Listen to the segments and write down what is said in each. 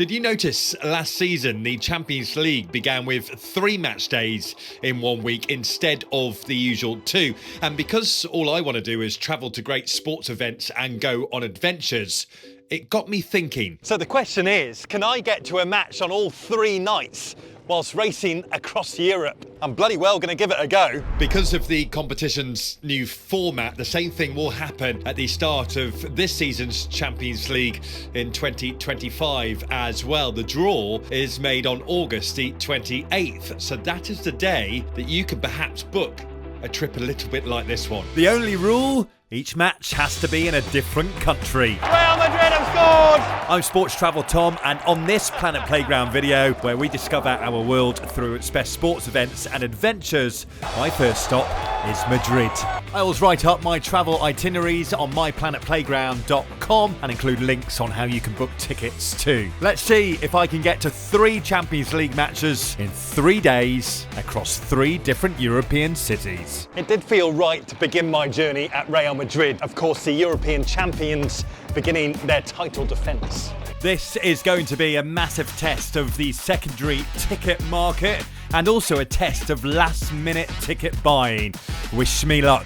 Did you notice last season the Champions League began with 3 match days in 1 week instead of the usual 2? And because all I want to do is travel to great sports events and go on adventures, it got me thinking. So the question is, can I get to a match on all 3 nights whilst racing across Europe? I'm bloody well going to give it a go. Because of the competition's new format, the same thing will happen at the start of this season's Champions League in 2025 as well. The draw is made on August the 28th, so that is the day that you can perhaps book a trip a little bit like this one. The only rule? Each match has to be in a different country. Real Madrid have scored! I'm Sports Travel Tom, and on this Planet Playground video, where we discover our world through its best sports events and adventures, my first stop is Madrid. I always write up my travel itineraries on myplanetplayground.com and include links on how you can book tickets too. Let's see if I can get to 3 Champions League matches in 3 days across 3 different European cities. It did feel right to begin my journey at Real Madrid. Of course, the European champions beginning their title defence. This is going to be a massive test of the secondary ticket market and also a test of last-minute ticket buying. Wish me luck.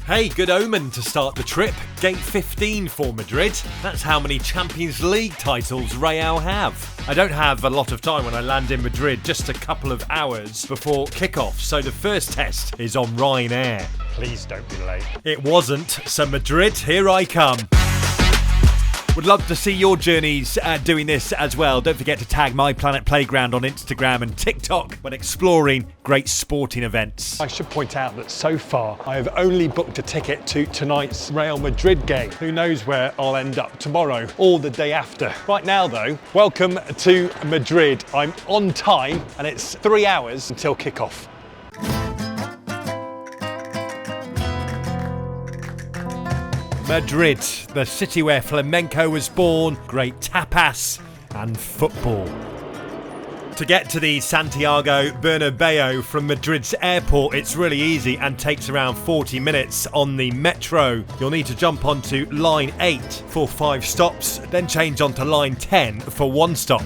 Hey, good omen to start the trip. Gate 15 for Madrid. That's how many Champions League titles Real have. I don't have a lot of time when I land in Madrid, just a couple of hours before kickoff, so the first test is on Ryanair. Please don't be late. It wasn't, so Madrid, here I come. Would love to see your journeys doing this as well. Don't forget to tag My Planet Playground on Instagram and TikTok when exploring great sporting events. I should point out that so far I have only booked a ticket to tonight's Real Madrid game. Who knows where I'll end up tomorrow or the day after. Right now though, welcome to Madrid. I'm on time and it's 3 hours until kickoff. Madrid, the city where flamenco was born, great tapas and football. To get to the Santiago Bernabeu from Madrid's airport, it's really easy and takes around 40 minutes on the metro. You'll need to jump onto line 8 for 5 stops, then change onto line 10 for 1 stop.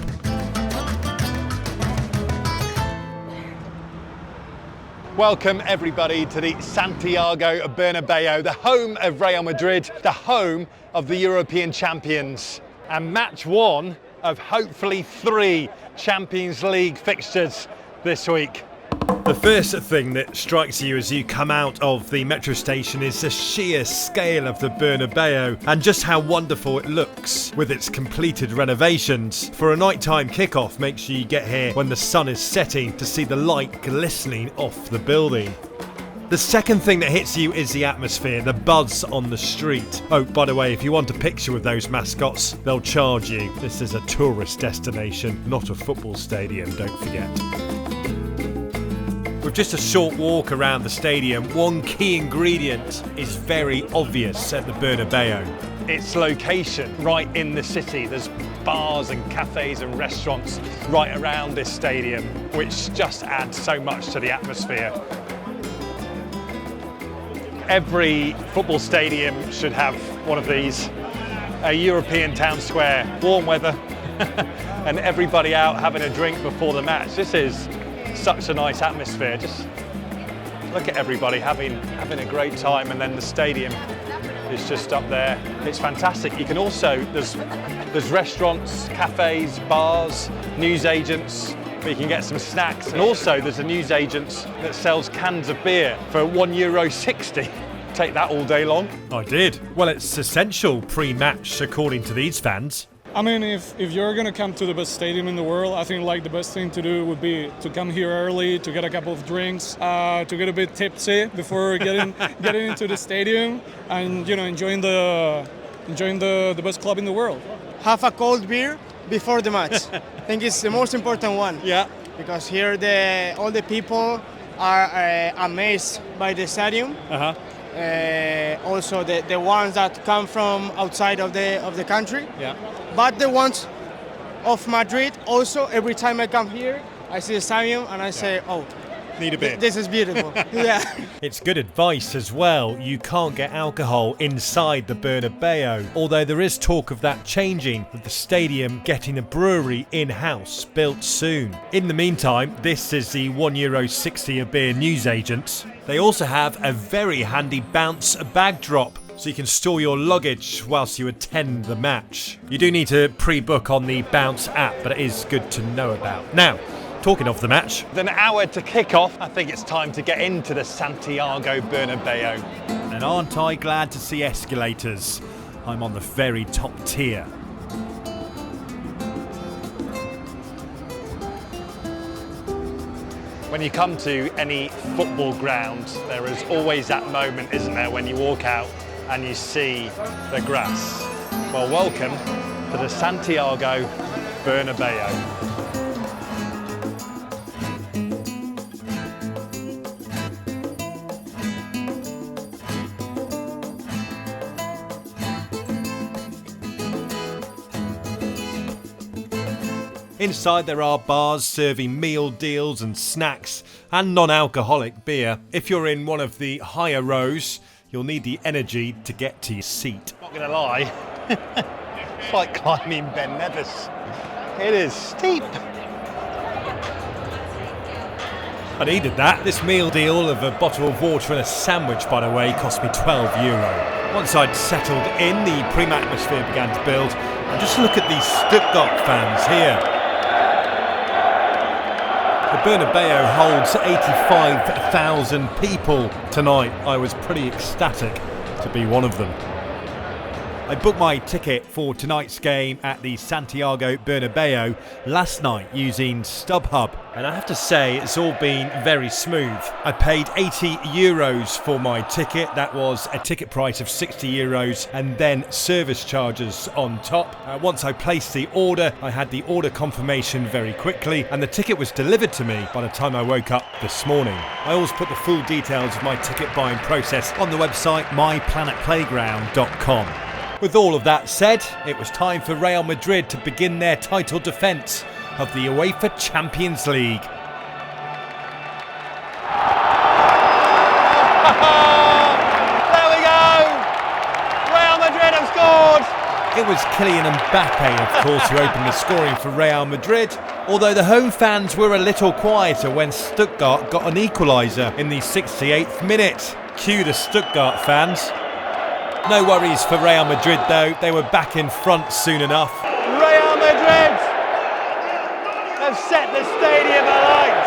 Welcome everybody to the Santiago Bernabeu, the home of Real Madrid, the home of the European champions, and match 1 of hopefully 3 Champions League fixtures this week. The first thing that strikes you as you come out of the metro station is the sheer scale of the Bernabeu and just how wonderful it looks with its completed renovations. For a nighttime kickoff, make sure you get here when the sun is setting to see the light glistening off the building. The second thing that hits you is the atmosphere, the buzz on the street. Oh, by the way, if you want a picture with those mascots, they'll charge you. This is a tourist destination, not a football stadium, don't forget. With just a short walk around the stadium, one key ingredient is very obvious at the Bernabeu. Its location, right in the city. There's bars and cafes and restaurants right around this stadium, which just adds so much to the atmosphere. Every football stadium should have one of these. A European town square, warm weather, and everybody out having a drink before the match. This is such a nice atmosphere. Just look at everybody having a great time, and then the stadium is just up there. It's fantastic. You can also, there's restaurants, cafes, bars, newsagents where you can get some snacks, and also there's a newsagent that sells cans of beer for €1.60. Take that all day long. I did. Well, it's essential pre-match according to these fans. I mean, if you're going to come to the best stadium in the world, I think like the best thing to do would be to come here early, to get a couple of drinks, to get a bit tipsy before getting into the stadium, and enjoying the best club in the world. Have a cold beer before the match. I think it's the most important one. Yeah. Because here all the people are amazed by the stadium. Also the ones that come from outside of the country. Yeah. But the ones of Madrid also, every time I come here, I see the stadium and I say, oh, Need a beer. This is beautiful. Yeah. It's good advice as well. You can't get alcohol inside the Bernabeu, although there is talk of that changing, with the stadium getting a brewery in-house built soon. In the meantime, this is the €1.60 a beer newsagent. They also have a very handy bounce bag drop, so you can store your luggage whilst you attend the match. You do need to pre-book on the Bounce app, but it is good to know about. Now, talking of the match, With an hour to kick off, I think it's time to get into the Santiago Bernabeu. and aren't I glad to see escalators? I'm on the very top tier. When you come to any football ground, there is always that moment, isn't there, when you walk out and you see the grass. Well, welcome to the Santiago Bernabeu. Inside there are bars serving meal deals and snacks and non-alcoholic beer. If you're in one of the higher rows, you'll need the energy to get to your seat. Not gonna lie, it's like climbing Ben Nevis. It is steep. I needed that. This meal deal of a bottle of water and a sandwich, by the way, cost me €12. Once I'd settled in, the prime atmosphere began to build. And just look at these Stuttgart fans here. The Bernabeu holds 85,000 people tonight. I was pretty ecstatic to be one of them. I booked my ticket for tonight's game at the Santiago Bernabeu last night using StubHub, and I have to say it's all been very smooth. I paid €80 for my ticket. That was a ticket price of €60 and then service charges on top. Once I placed the order, I had the order confirmation very quickly, and the ticket was delivered to me by the time I woke up this morning. I always put the full details of my ticket buying process on the website myplanetplayground.com. With all of that said, it was time for Real Madrid to begin their title defence of the UEFA Champions League. There we go! Real Madrid have scored! It was Kylian Mbappe, of course, who opened the scoring for Real Madrid, although the home fans were a little quieter when Stuttgart got an equaliser in the 68th minute. Cue the Stuttgart fans. No worries for Real Madrid though, they were back in front soon enough. Real Madrid have set the stadium alight.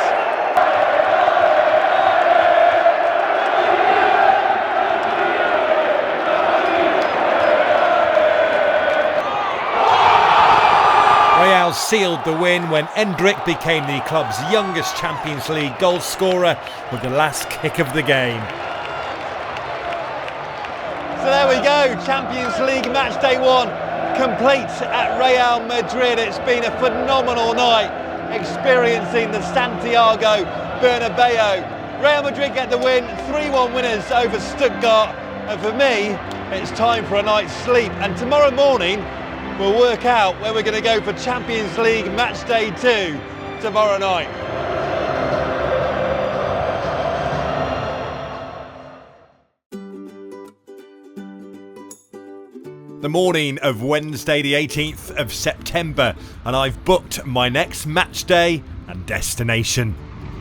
Real sealed the win when Endrick became the club's youngest Champions League goal scorer with the last kick of the game. So there we go, Champions League match day 1 complete at Real Madrid. It's been a phenomenal night experiencing the Santiago Bernabeu. Real Madrid get the win, 3-1 winners over Stuttgart, and for me it's time for a night's sleep, and tomorrow morning we'll work out where we're going to go for Champions League match day 2 tomorrow night. The morning of Wednesday the 18th of September, and I've booked my next match day and destination.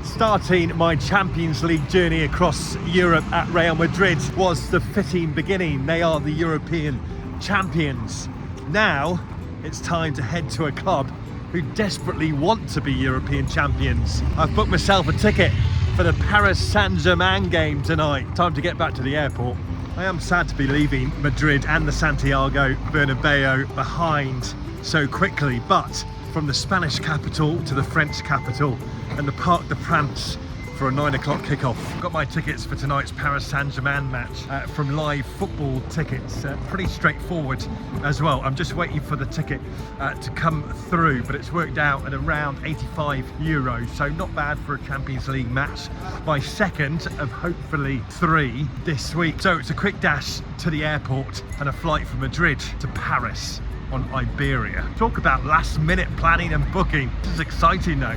Starting my Champions League journey across Europe at Real Madrid was the fitting beginning. They are the European champions. Now it's time to head to a club who desperately want to be European champions. I've booked myself a ticket for the Paris Saint-Germain game tonight. Time to get back to the airport. I am sad to be leaving Madrid and the Santiago Bernabeu behind so quickly, but from the Spanish capital to the French capital and the Parc des Princes for a 9 o'clock kickoff. Got my tickets for tonight's Paris Saint-Germain match from Live Football Tickets. Pretty straightforward as well. I'm just waiting for the ticket to come through, but it's worked out at around €85, so not bad for a Champions League match. My second of hopefully 3 this week. So it's a quick dash to the airport and a flight from Madrid to Paris on Iberia. Talk about last minute planning and booking. This is exciting though.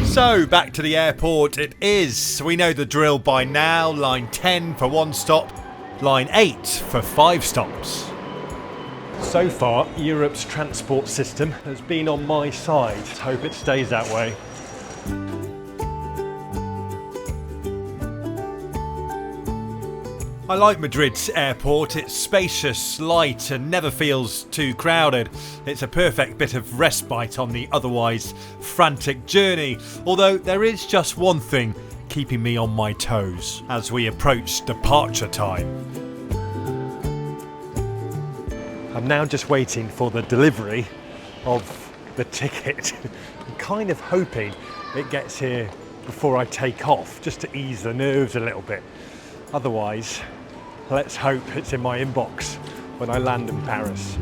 So, back to the airport it is. We know the drill by now. Line 10 for 1 stop, line 8 for 5 stops. So far, Europe's transport system has been on my side. Hope it stays that way. I like Madrid's airport. It's spacious, light and never feels too crowded. It's a perfect bit of respite on the otherwise frantic journey. Although there is just one thing keeping me on my toes as we approach departure time. I'm now just waiting for the delivery of the ticket. I'm kind of hoping it gets here before I take off, just to ease the nerves a little bit. Otherwise, let's hope it's in my inbox when I land in Paris.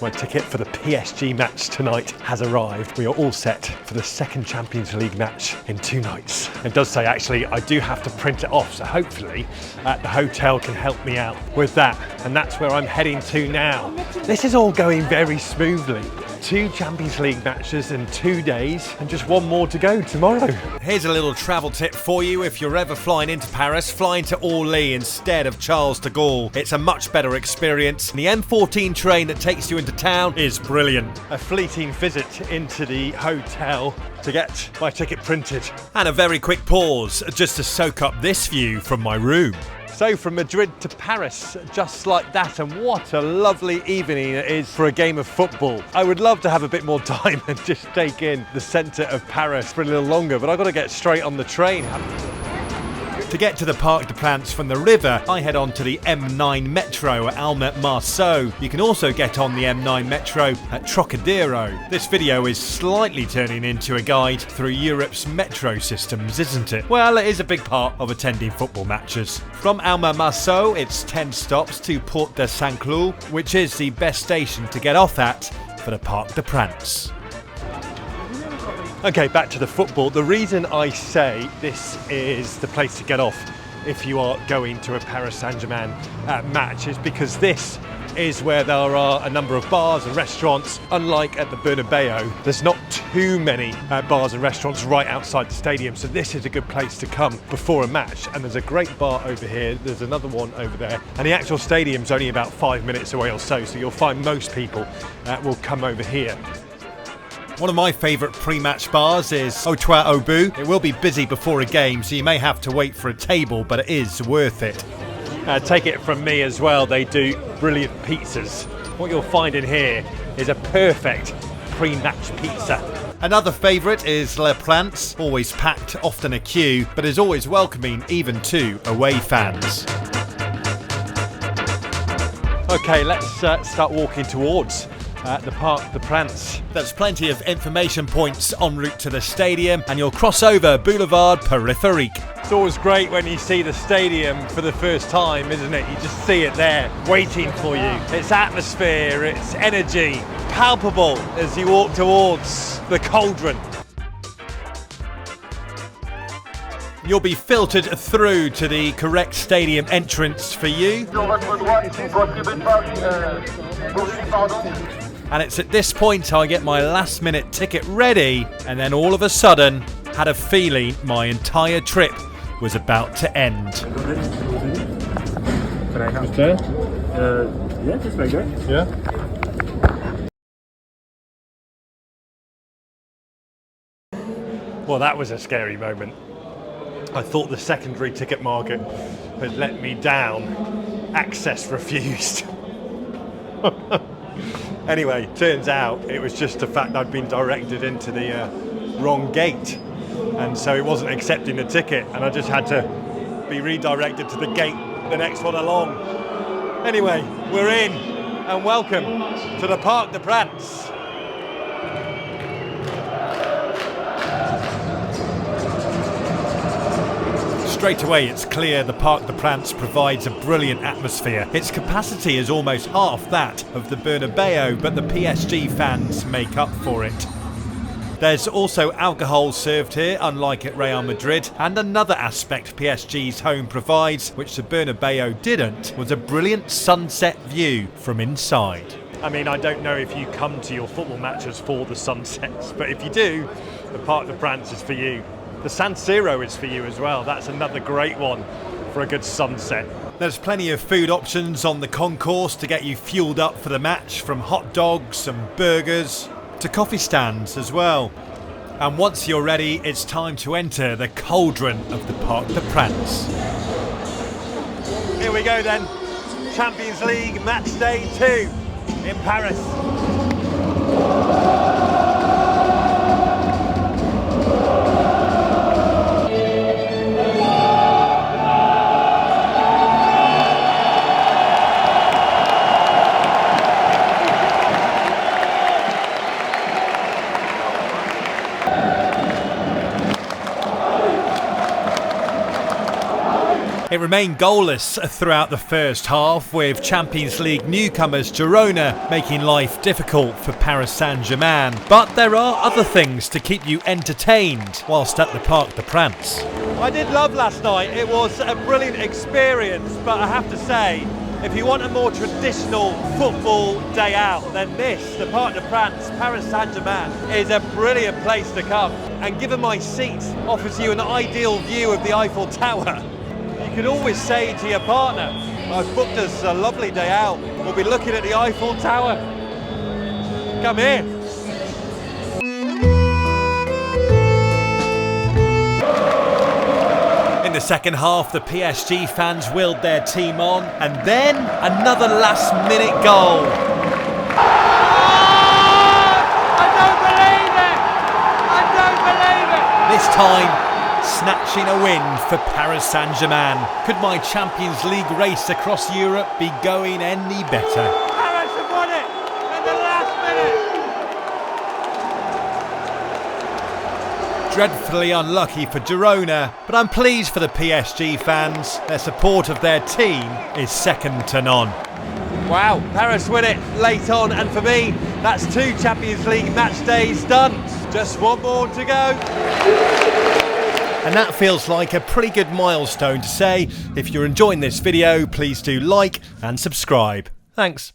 My ticket for the PSG match tonight has arrived. We are all set for the second Champions League match in 2 nights. It does say actually I do have to print it off, so hopefully the hotel can help me out with that. And that's where I'm heading to now. This is all going very smoothly. 2 Champions League matches in 2 days and just 1 more to go tomorrow. Here's a little travel tip for you if you're ever flying into Paris. Fly into Orly instead of Charles de Gaulle. It's a much better experience. The M14 train that takes you into town is brilliant. A fleeting visit into the hotel to get my ticket printed. And a very quick pause just to soak up this view from my room. So from Madrid to Paris, just like that, and what a lovely evening it is for a game of football. I would love to have a bit more time and just take in the centre of Paris for a little longer, but I've got to get straight on the train. To get to the Parc des Princes from the river, I head on to the M9 Metro at Alma-Marceau. You can also get on the M9 Metro at Trocadero. This video is slightly turning into a guide through Europe's metro systems, isn't it? Well, it is a big part of attending football matches. From Alma-Marceau, it's 10 stops to Porte de Saint-Cloud, which is the best station to get off at for the Parc des Princes. Okay, back to the football. The reason I say this is the place to get off if you are going to a Paris Saint-Germain match is because this is where there are a number of bars and restaurants. Unlike at the Bernabeu, there's not too many bars and restaurants right outside the stadium, so this is a good place to come before a match. And there's a great bar over here, there's another one over there, and the actual stadium's only about 5 minutes away or so you'll find most people will come over here. One of my favourite pre-match bars is Au Trois Au Bout. It will be busy before a game, so you may have to wait for a table, but it is worth it. Take it from me as well, they do brilliant pizzas. What you'll find in here is a perfect pre-match pizza. Another favourite is Le Prince, always packed, often a queue, but is always welcoming even to away fans. Okay, let's start walking towards the Parc des Princes. There's plenty of information points en route to the stadium, and you'll cross over Boulevard Périphérique. It's always great when you see the stadium for the first time, isn't it? You just see it there, waiting for you. Its atmosphere, its energy, palpable as you walk towards the cauldron. You'll be filtered through to the correct stadium entrance for you. And it's at this point I get my last minute ticket ready, and then all of a sudden had a feeling my entire trip was about to end. Can I help? Yeah, just like that. Yeah. Well, that was a scary moment. I thought the secondary ticket market had let me down. Access refused. Anyway, turns out it was just the fact I'd been directed into the wrong gate, and so it wasn't accepting the ticket, and I just had to be redirected to the gate, the next one along. Anyway, we're in, and welcome to the Parc des Princes. Straight away it's clear the Parc des Princes provides a brilliant atmosphere. Its capacity is almost half that of the Bernabeu, but the PSG fans make up for it. There's also alcohol served here, unlike at Real Madrid, and another aspect PSG's home provides, which the Bernabeu didn't, was a brilliant sunset view from inside. I mean, I don't know if you come to your football matches for the sunsets, but if you do, the Parc des Princes is for you. The San Siro is for you as well. That's another great one for a good sunset. There's plenty of food options on the concourse to get you fueled up for the match, from hot dogs and burgers to coffee stands as well. And once you're ready, it's time to enter the cauldron of the Parc des Princes. Here we go then. Champions League match day 2 in Paris. It remained goalless throughout the first half, with Champions League newcomers Girona making life difficult for Paris Saint-Germain. But there are other things to keep you entertained whilst at the Parc des Princes. I did love last night. It was a brilliant experience, but I have to say, if you want a more traditional football day out, then this, the Parc des Princes, Paris Saint-Germain, is a brilliant place to come. And given my seat offers you an ideal view of the Eiffel Tower, you can always say to your partner, I've booked us a lovely day out. We'll be looking at the Eiffel Tower. Come here. In the second half, the PSG fans willed their team on, and then another last-minute goal. I don't believe it! I don't believe it! This time, snatching a win for Paris Saint-Germain. Could my Champions League race across Europe be going any better? Paris have won it in the last minute! Dreadfully unlucky for Girona, but I'm pleased for the PSG fans. Their support of their team is second to none. Wow, Paris win it late on, and for me, that's 2 Champions League match days done. Just one more to go. And that feels like a pretty good milestone to say. If you're enjoying this video, please do like and subscribe. Thanks.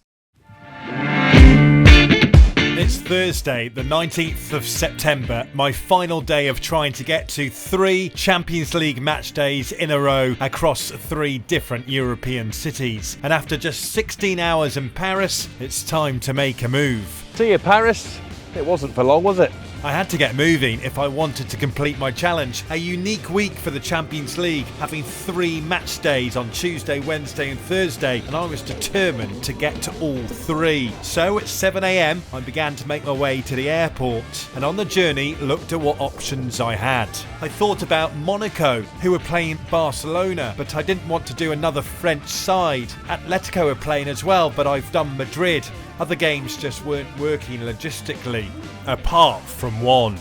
It's Thursday, the 19th of September, my final day of trying to get to 3 Champions League match days in a row across 3 different European cities. And after just 16 hours in Paris, it's time to make a move. See you, Paris. It wasn't for long, was it? I had to get moving if I wanted to complete my challenge. A unique week for the Champions League, having 3 match days on Tuesday, Wednesday and Thursday, and I was determined to get to all 3. So at 7 AM I began to make my way to the airport, and on the journey looked at what options I had. I thought about Monaco, who were playing Barcelona, but I didn't want to do another French side. Atletico are playing as well, but I've done Madrid. Other games just weren't working logistically, apart from one.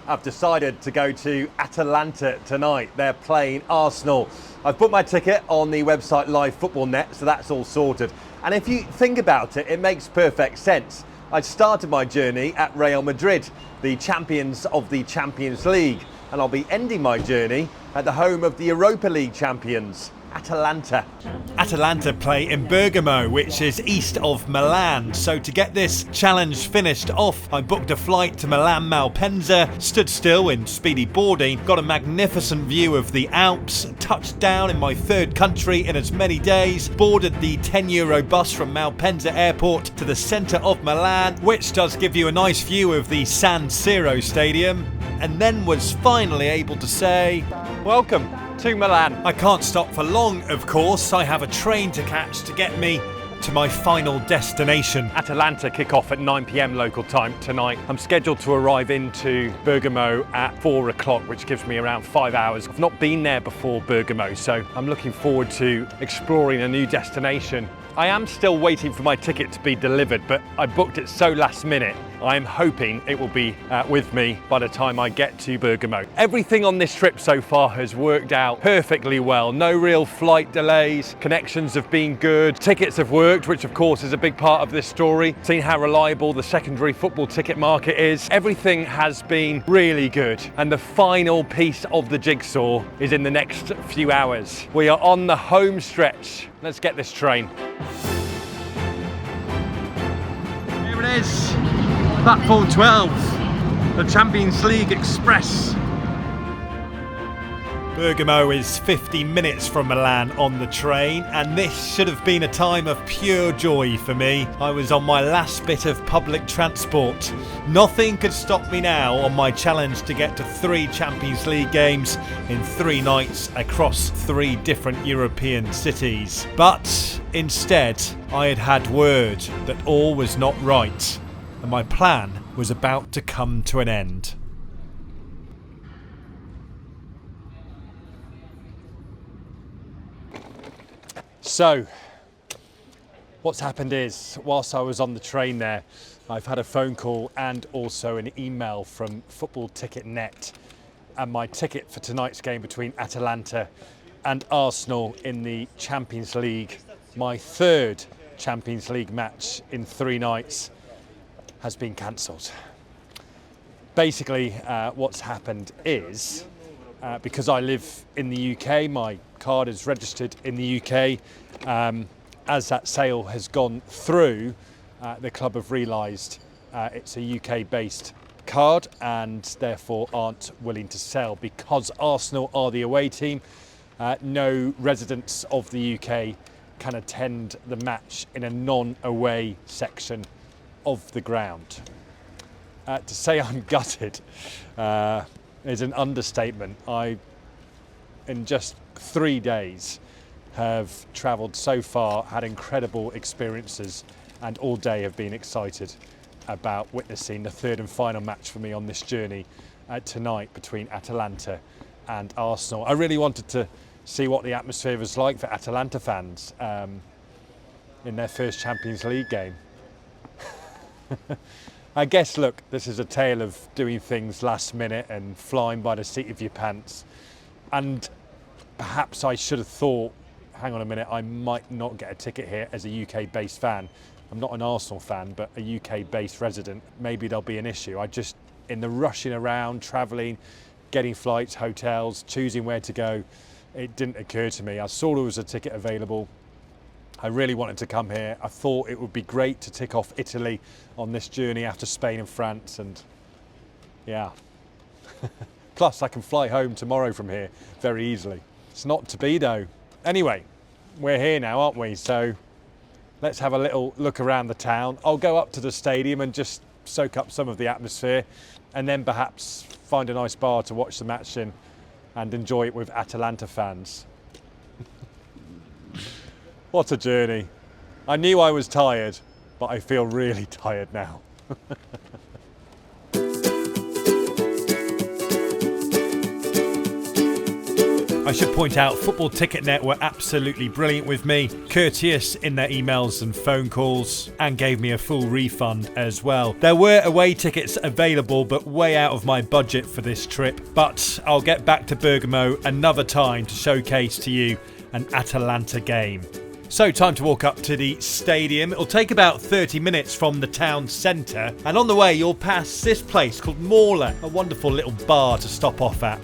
I've decided to go to Atalanta tonight. They're playing Arsenal. I've booked my ticket on the website Live Football Net, so that's all sorted. And if you think about it, it makes perfect sense. I started my journey at Real Madrid, the champions of the Champions League, and I'll be ending my journey at the home of the Europa League champions, Atalanta. Atalanta play in Bergamo, which is east of Milan. So to get this challenge finished off, I booked a flight to Milan Malpensa, stood still in speedy boarding, got a magnificent view of the Alps, touched down in my 3rd country in as many days, boarded the €10 bus from Malpensa airport to the centre of Milan, which does give you a nice view of the San Siro stadium, and then was finally able to say, welcome to Milan. I can't stop for long, of course. I have a train to catch to get me to my final destination. Atalanta kick off at 9 PM local time tonight. I'm scheduled to arrive into Bergamo at 4 o'clock, which gives me around 5 hours. I've not been there before Bergamo, so I'm looking forward to exploring a new destination. I am still waiting for my ticket to be delivered, but I booked it so last minute I'm hoping it will be with me by the time I get to Bergamo. Everything on this trip so far has worked out perfectly well. No real flight delays, connections have been good, tickets have worked, which of course is a big part of this story. Seen how reliable the secondary football ticket market is. Everything has been really good, and the final piece of the jigsaw is in the next few hours. We are on the home stretch. Let's get this train. Here it is, platform 12, the Champions League Express. Bergamo is 50 minutes from Milan on the train, and this should have been a time of pure joy for me. I was on my last bit of public transport. Nothing could stop me now on my challenge to get to 3 Champions League games in 3 nights across 3 different European cities. But instead, I had had word that all was not right, and my plan was about to come to an end. So, what's happened is, whilst I was on the train there, I've had a phone call and also an email from Football Ticket Net, and my ticket for tonight's game between Atalanta and Arsenal in the Champions League, my 3rd Champions League match in 3 nights, has been cancelled. Basically, what's happened is, because I live in the UK, my card is registered in the UK. As that sale has gone through, the club have realised it's a UK-based card and therefore aren't willing to sell. Because Arsenal are the away team, no residents of the UK can attend the match in a non-away section of the ground. To say I'm gutted is an understatement. I, in just 3 days, have travelled so far, had incredible experiences, and all day have been excited about witnessing the 3rd and final match for me on this journey tonight between Atalanta and Arsenal. I really wanted to see what the atmosphere was like for Atalanta fans in their first Champions League game. I guess, look, this is a tale of doing things last minute and flying by the seat of your pants. And perhaps I should have thought, hang on a minute, I might not get a ticket here as a UK-based fan. I'm not an Arsenal fan, but a UK-based resident. Maybe there'll be an issue. I just, in the rushing around, travelling, getting flights, hotels, choosing where to go, it didn't occur to me. I saw there was a ticket available. I really wanted to come here. I thought it would be great to tick off Italy on this journey after Spain and France, and yeah. Plus I can fly home tomorrow from here very easily. It's not to be though. Anyway, we're here now, aren't we? So let's have a little look around the town. I'll go up to the stadium and just soak up some of the atmosphere, and then perhaps find a nice bar to watch the match in and enjoy it with Atalanta fans. What a journey. I knew I was tired, but I feel really tired now. I should point out, Football Ticket Net were absolutely brilliant with me, courteous in their emails and phone calls, and gave me a full refund as well. There were away tickets available, but way out of my budget for this trip. But I'll get back to Bergamo another time to showcase to you an Atalanta game. So time to walk up to the stadium. It'll take about 30 minutes from the town centre, and on the way you'll pass this place called Morla, a wonderful little bar to stop off at.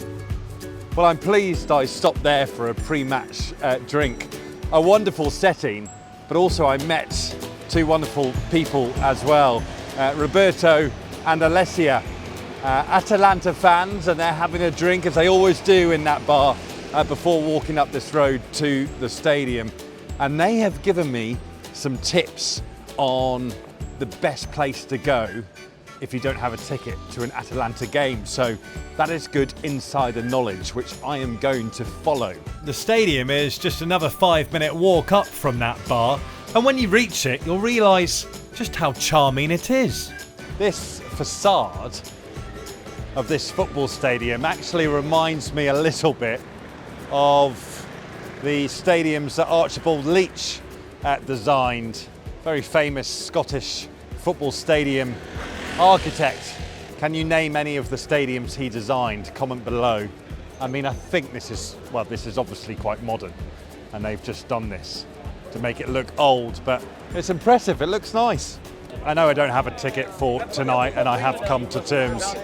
Well, I'm pleased I stopped there for a pre-match drink. A wonderful setting, but also I met 2 wonderful people as well. Roberto and Alessia, Atalanta fans, and they're having a drink as they always do in that bar before walking up this road to the stadium. And they have given me some tips on the best place to go if you don't have a ticket to an Atalanta game. So that is good insider knowledge, which I am going to follow. The stadium is just another 5-minute walk up from that bar, and when you reach it, you'll realise just how charming it is. This facade of this football stadium actually reminds me a little bit of the stadiums that Archibald Leach designed. Very famous Scottish football stadium Architect, can you name any of the stadiums he designed? Comment below. I mean, I think this is obviously quite modern, and they've just done this to make it look old, but it's impressive, it looks nice. I know I don't have a ticket for tonight, and I have come to terms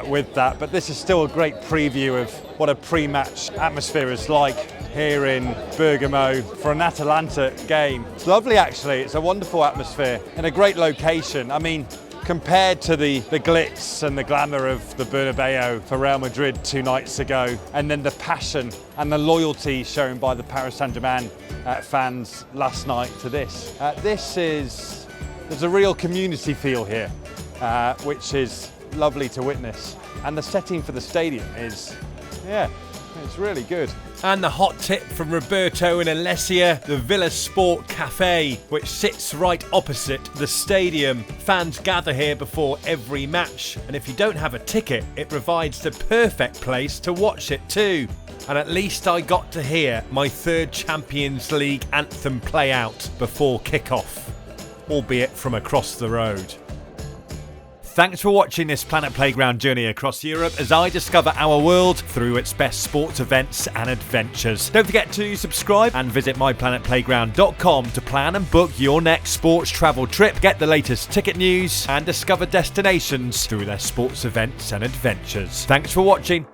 with that, but this is still a great preview of what a pre-match atmosphere is like here in Bergamo for an Atalanta game. It's lovely, actually. It's a wonderful atmosphere in a great location. I mean, compared to the glitz and the glamour of the Bernabeu for Real Madrid 2 nights ago, and then the passion and the loyalty shown by the Paris Saint-Germain fans last night to this. There's a real community feel here, which is lovely to witness. And the setting for the stadium is, it's really good. And the hot tip from Roberto and Alessia, the Villa Sport Cafe, which sits right opposite the stadium. Fans gather here before every match, and if you don't have a ticket, it provides the perfect place to watch it too. And at least I got to hear my 3rd Champions League anthem play out before kick-off, albeit from across the road. Thanks for watching this Planet Playground journey across Europe as I discover our world through its best sports events and adventures. Don't forget to subscribe and visit myplanetplayground.com to plan and book your next sports travel trip, get the latest ticket news and discover destinations through their sports events and adventures. Thanks for watching.